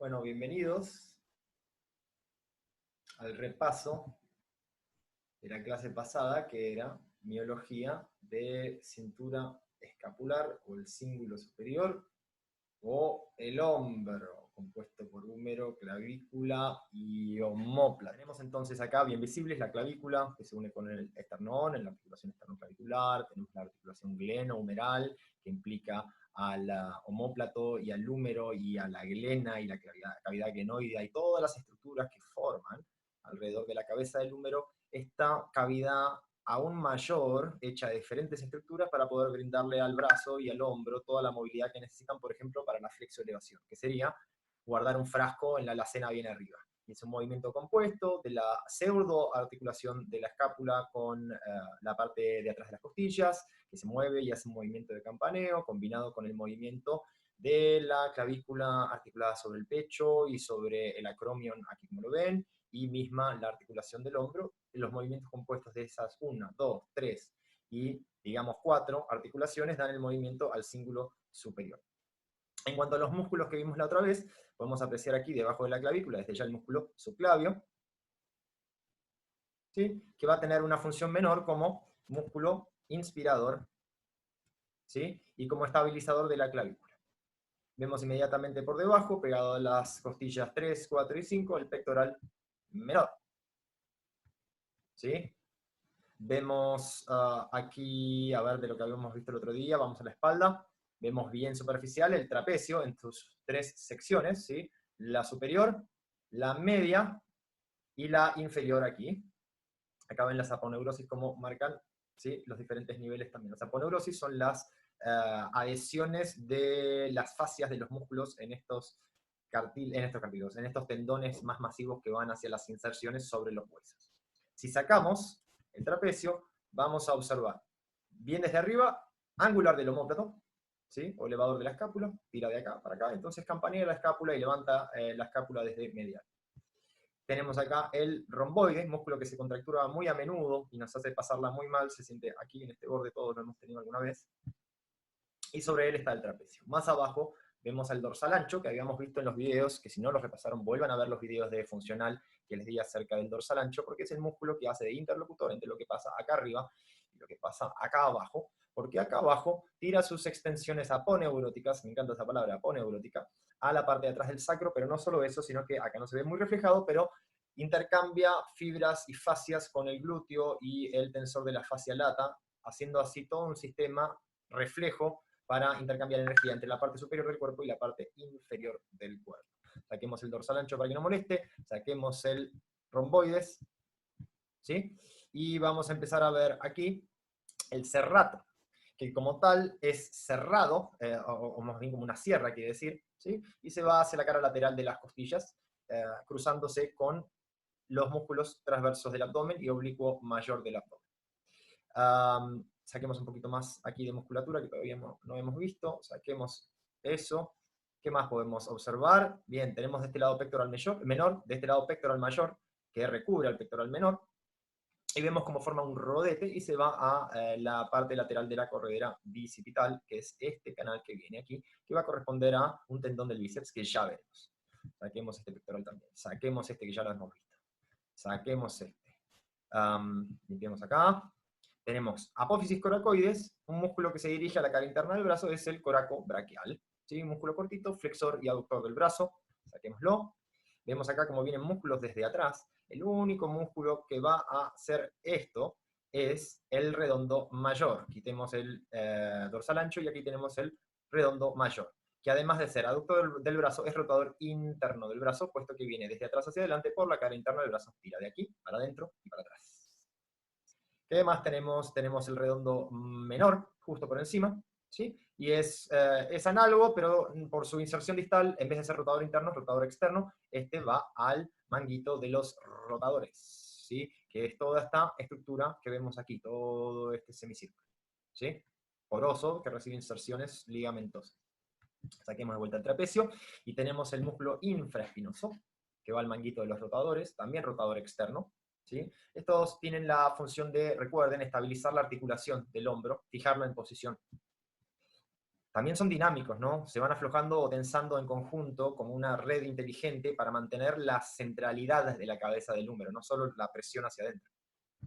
Bueno, bienvenidos al repaso de la clase pasada, que era miología de cintura escapular o el cíngulo superior o el hombro, compuesto por húmero, clavícula y omóplata. Tenemos entonces acá bien visibles la clavícula, que se une con el esternón en la articulación esternoclavicular. Tenemos la articulación gleno-humeral, que implica al omóplato y al húmero y a la glena y la cavidad glenoidea y todas las estructuras que forman alrededor de la cabeza del húmero esta cavidad aún mayor, hecha de diferentes estructuras para poder brindarle al brazo y al hombro toda la movilidad que necesitan, por ejemplo, para la flexoelevación, que sería guardar un frasco en la alacena bien arriba. Y es un movimiento compuesto de la pseudoarticulación de la escápula con la parte de atrás de las costillas, que se mueve y hace un movimiento de campaneo, combinado con el movimiento de la clavícula articulada sobre el pecho y sobre el acromion, aquí como lo ven, y misma la articulación del hombro. Los movimientos compuestos de esas 1, 2, 3 y digamos 4 articulaciones dan el movimiento al cíngulo superior. En cuanto a los músculos que vimos la otra vez, podemos apreciar aquí debajo de la clavícula, desde ya el músculo subclavio, ¿sí? Que va a tener una función menor como músculo inspirador, ¿sí? Y como estabilizador de la clavícula. Vemos inmediatamente por debajo, pegado a las costillas 3, 4 y 5, el pectoral menor, ¿sí? Vemos aquí, a ver, de lo que habíamos visto el otro día, vamos a la espalda. Vemos bien superficial el trapecio en sus 3 secciones, ¿sí? La superior, la media y la inferior aquí. Acá ven las aponeurosis como marcan, ¿sí? Los diferentes niveles también. Las aponeurosis son las adhesiones de las fascias de los músculos en estos cartílagos, en estos tendones más masivos que van hacia las inserciones sobre los huesos. Si sacamos el trapecio, vamos a observar, bien desde arriba, angular del omóplato, ¿sí? O elevador de la escápula, tira de acá para acá, entonces campanea la escápula y levanta la escápula desde medial. Tenemos acá el romboide, músculo que se contractura muy a menudo y nos hace pasarla muy mal, se siente aquí en este borde, todos lo hemos tenido alguna vez. Y sobre él está el trapecio. Más abajo vemos al dorsal ancho, que habíamos visto en los videos, que si no los repasaron, vuelvan a ver los videos de funcional que les di acerca del dorsal ancho, porque es el músculo que hace de interlocutor entre lo que pasa acá arriba y lo que pasa acá abajo, porque acá abajo tira sus extensiones aponeuróticas, me encanta esa palabra, aponeurótica, a la parte de atrás del sacro, pero no solo eso, sino que acá no se ve muy reflejado, pero intercambia fibras y fascias con el glúteo y el tensor de la fascia lata, haciendo así todo un sistema reflejo para intercambiar energía entre la parte superior del cuerpo y la parte inferior del cuerpo. Saquemos el dorsal ancho para que no moleste, saquemos el romboides, ¿sí? Y vamos a empezar a ver aquí el serrato, que como tal es cerrado, o más bien como una sierra, quiere decir, ¿sí? Y se va hacia la cara lateral de las costillas, cruzándose con los músculos transversos del abdomen y oblicuo mayor del abdomen. Saquemos un poquito más aquí de musculatura que todavía no hemos visto, saquemos eso. ¿Qué más podemos observar? Bien, tenemos de este lado pectoral menor, de este lado pectoral mayor, que recubre al pectoral menor, y vemos cómo forma un rodete y se va a la parte lateral de la corredera bicipital, que es este canal que viene aquí, que va a corresponder a un tendón del bíceps que ya veremos. Saquemos este pectoral también, saquemos este que ya lo hemos visto, saquemos este. Limpiamos acá. Tenemos apófisis coracoides, un músculo que se dirige a la cara interna del brazo, es el coraco braquial. ¿Sí? Músculo cortito, flexor y aductor del brazo. Saquémoslo. Vemos acá cómo vienen músculos desde atrás. El único músculo que va a hacer esto es el redondo mayor. Quitemos el dorsal ancho y aquí tenemos el redondo mayor, que además de ser aductor del brazo, es rotador interno del brazo, puesto que viene desde atrás hacia adelante por la cara interna del brazo. Tira de aquí para adentro y para atrás. ¿Qué más tenemos? Tenemos el redondo menor, justo por encima, ¿sí? Y es análogo, pero por su inserción distal, en vez de ser rotador interno, es rotador externo. Este va al manguito de los rotadores, ¿sí? Que es toda esta estructura que vemos aquí, todo este semicírculo, ¿sí? Poroso, que recibe inserciones ligamentosas. Saquemos de vuelta el trapecio y tenemos el músculo infraespinoso, que va al manguito de los rotadores, también rotador externo, ¿sí? Estos tienen la función de, recuerden, estabilizar la articulación del hombro, fijarlo en posición. también son dinámicos, ¿no? Se van aflojando o tensando en conjunto como una red inteligente para mantener la centralidad de la cabeza del húmero, no solo la presión hacia adentro.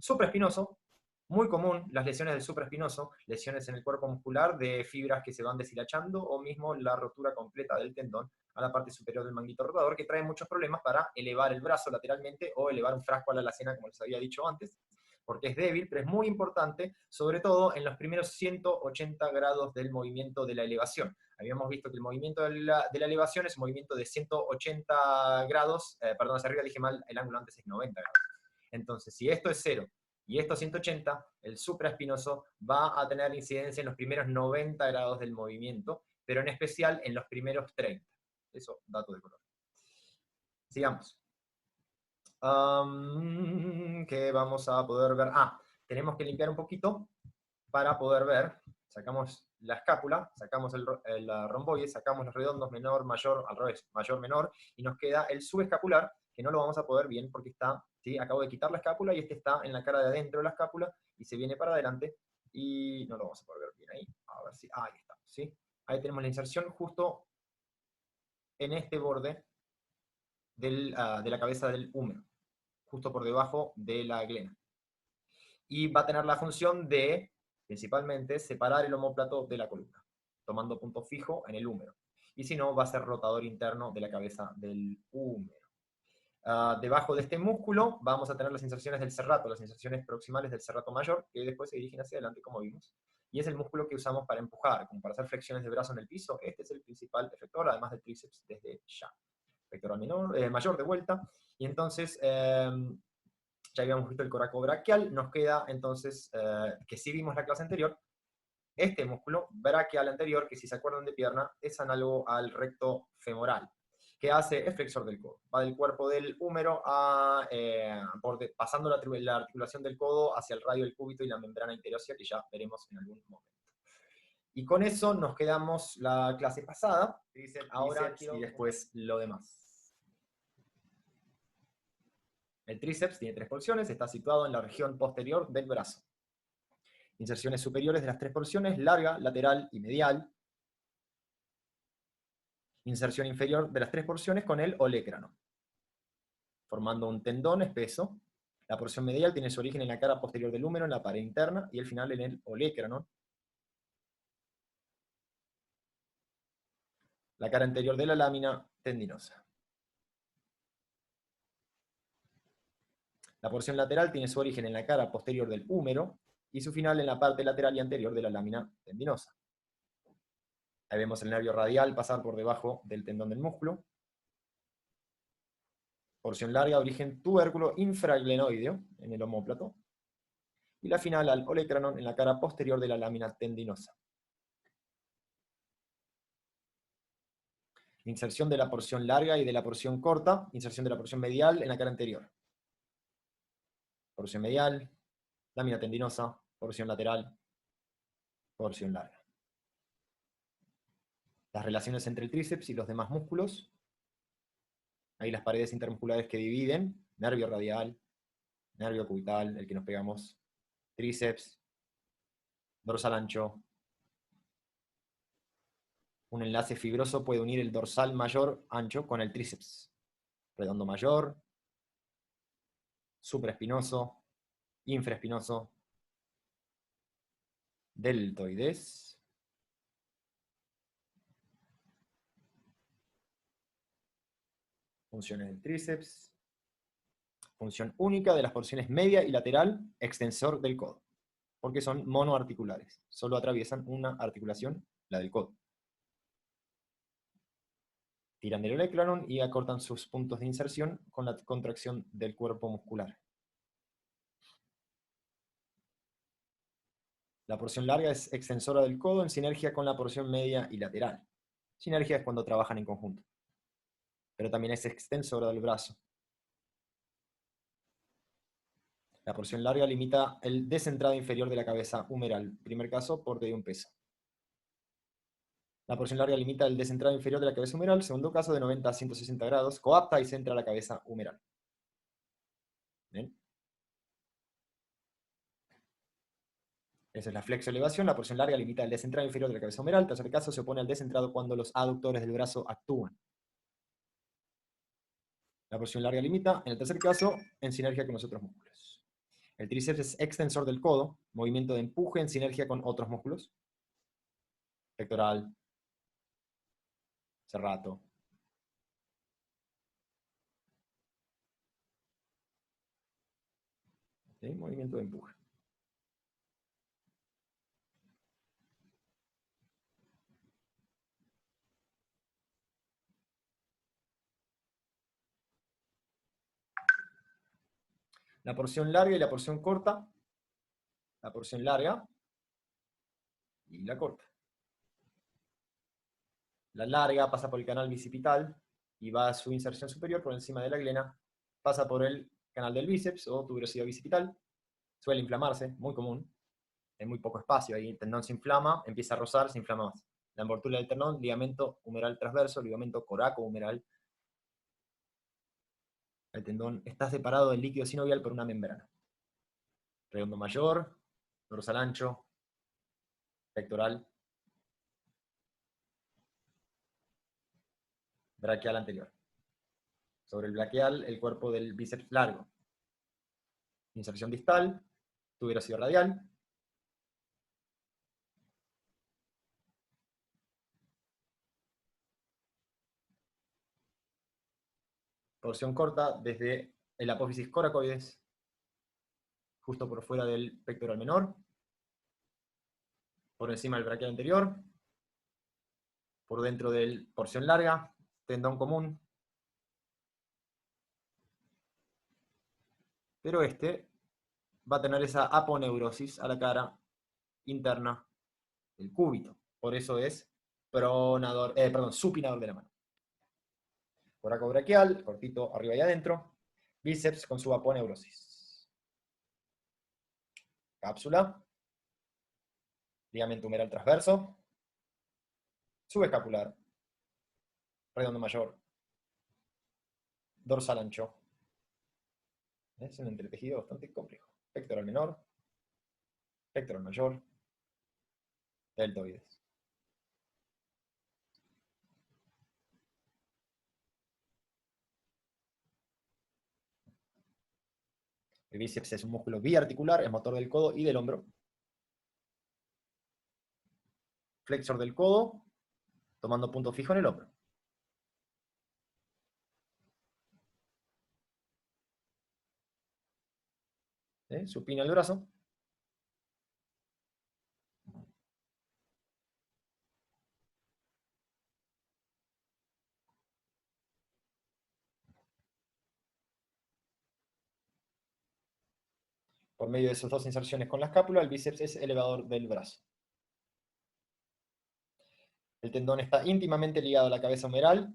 Supraespinoso, muy común, las lesiones del supraespinoso, lesiones en el cuerpo muscular de fibras que se van deshilachando o mismo la rotura completa del tendón a la parte superior del manguito rotador, que trae muchos problemas para elevar el brazo lateralmente o elevar un frasco a la alacena, como les había dicho antes, porque es débil, pero es muy importante, sobre todo en los primeros 180 grados del movimiento de la elevación. Habíamos visto que el movimiento de la elevación es un movimiento de 180 grados, perdón, hacia arriba dije mal, el ángulo antes es 90 grados. Entonces, si esto es 0 y esto 180, el supraespinoso va a tener incidencia en los primeros 90 grados del movimiento, pero en especial en los primeros 30. Eso, dato de color. Sigamos. ¿Qué vamos a poder ver? Tenemos que limpiar un poquito para poder ver. Sacamos la escápula, sacamos el romboide, sacamos los redondos, menor, mayor, al revés, mayor, menor, y nos queda el subescapular, que no lo vamos a poder bien porque está, ¿sí? Acabo de quitar la escápula y este está en la cara de adentro de la escápula y se viene para adelante y no lo vamos a poder ver bien ahí. A ver si, ahí está, ¿sí? Ahí tenemos la inserción justo en este borde de la cabeza del húmero, justo por debajo de la glena. Y va a tener la función de, principalmente, separar el omóplato de la columna, tomando punto fijo en el húmero. Y si no, va a ser rotador interno de la cabeza del húmero. Debajo de este músculo vamos a tener las inserciones del serrato, las inserciones proximales del serrato mayor, que después se dirigen hacia adelante, como vimos. Y es el músculo que usamos para empujar, como para hacer flexiones de brazo en el piso. Este es el principal efector, además del tríceps desde ya. Pectoral mayor de vuelta. Y entonces, ya habíamos visto el coracobraquial, nos queda entonces, que sí vimos la clase anterior, este músculo braquial anterior, que si se acuerdan de pierna, es análogo al recto femoral, que hace, es flexor del codo. Va del cuerpo del húmero pasando la articulación del codo hacia el radio del cúbito y la membrana interósea, que ya veremos en algún momento. Y con eso nos quedamos la clase pasada, ahora y después lo demás. El tríceps tiene 3 porciones, está situado en la región posterior del brazo. Inserciones superiores de las 3 porciones, larga, lateral y medial. Inserción inferior de las 3 porciones con el olecrano, formando un tendón espeso. La porción medial tiene su origen en la cara posterior del húmero, en la pared interna, y el final en el olecrano. La cara anterior de la lámina tendinosa. La porción lateral tiene su origen en la cara posterior del húmero, y su final en la parte lateral y anterior de la lámina tendinosa. Ahí vemos el nervio radial pasar por debajo del tendón del músculo. Porción larga, origen tubérculo infraglenoideo en el omóplato. Y la final al olecranon en la cara posterior de la lámina tendinosa. Inserción de la porción larga y de la porción corta. Inserción de la porción medial en la cara anterior. Porción medial, lámina tendinosa, porción lateral, porción larga. Las relaciones entre el tríceps y los demás músculos. Ahí las paredes intermusculares que dividen, nervio radial, nervio cubital, el que nos pegamos, tríceps, dorsal ancho. Un enlace fibroso puede unir el dorsal mayor ancho con el tríceps. Redondo mayor, supraespinoso, infraespinoso, deltoides. Funciones del tríceps. Función única de las porciones media y lateral, extensor del codo. Porque son monoarticulares. Solo atraviesan una articulación, la del codo. Tiran del olecranon y acortan sus puntos de inserción con la contracción del cuerpo muscular. La porción larga es extensora del codo en sinergia con la porción media y lateral. Sinergia es cuando trabajan en conjunto. Pero también es extensora del brazo. La porción larga limita el descentrado inferior de la cabeza humeral. Primer caso, porte de un peso. La porción larga limita el descentrado inferior de la cabeza humeral. Segundo caso, de 90 a 160 grados. Coapta y centra la cabeza humeral. ¿Bien? Esa es la flexo-elevación. La porción larga limita el descentrado inferior de la cabeza humeral. Tercer caso, se opone al descentrado cuando los aductores del brazo actúan. La porción larga limita, en el tercer caso, en sinergia con los otros músculos. El tríceps es extensor del codo, movimiento de empuje en sinergia con otros músculos. Pectoral, serrato. ¿Sí? Movimiento de empuje. La porción larga y la porción corta. La porción larga y la corta. La larga pasa por el canal bicipital y va a su inserción superior por encima de la glena, pasa por el canal del bíceps o tuberosidad bicipital, suele inflamarse, muy común, hay muy poco espacio, ahí el tendón se inflama, empieza a rozar, se inflama más. La envoltura del tendón, ligamento humeral transverso, ligamento coraco-humeral. El tendón está separado del líquido sinovial por una membrana. Redondo mayor, dorsal ancho, pectoral, braquial anterior. Sobre el braquial, el cuerpo del bíceps largo. Inserción distal, tuberosidad radial. Porción corta desde el apófisis coracoides, justo por fuera del pectoral menor, por encima del braquial anterior, por dentro de porción larga, tendón común. Pero este va a tener esa aponeurosis a la cara interna del cúbito. Por eso es supinador de la mano. Coracobraquial, cortito arriba y adentro. Bíceps con su aponeurosis. Cápsula. Ligamento humeral transverso. Subescapular. Redondo mayor. Dorsal ancho. Es un entretejido bastante complejo. Pectoral menor. Pectoral mayor. Deltoides. El bíceps es un músculo biarticular, es motor del codo y del hombro. Flexor del codo, tomando punto fijo en el hombro. Supina el brazo. Por medio de esas dos inserciones con la escápula, el bíceps es elevador del brazo. El tendón está íntimamente ligado a la cabeza humeral.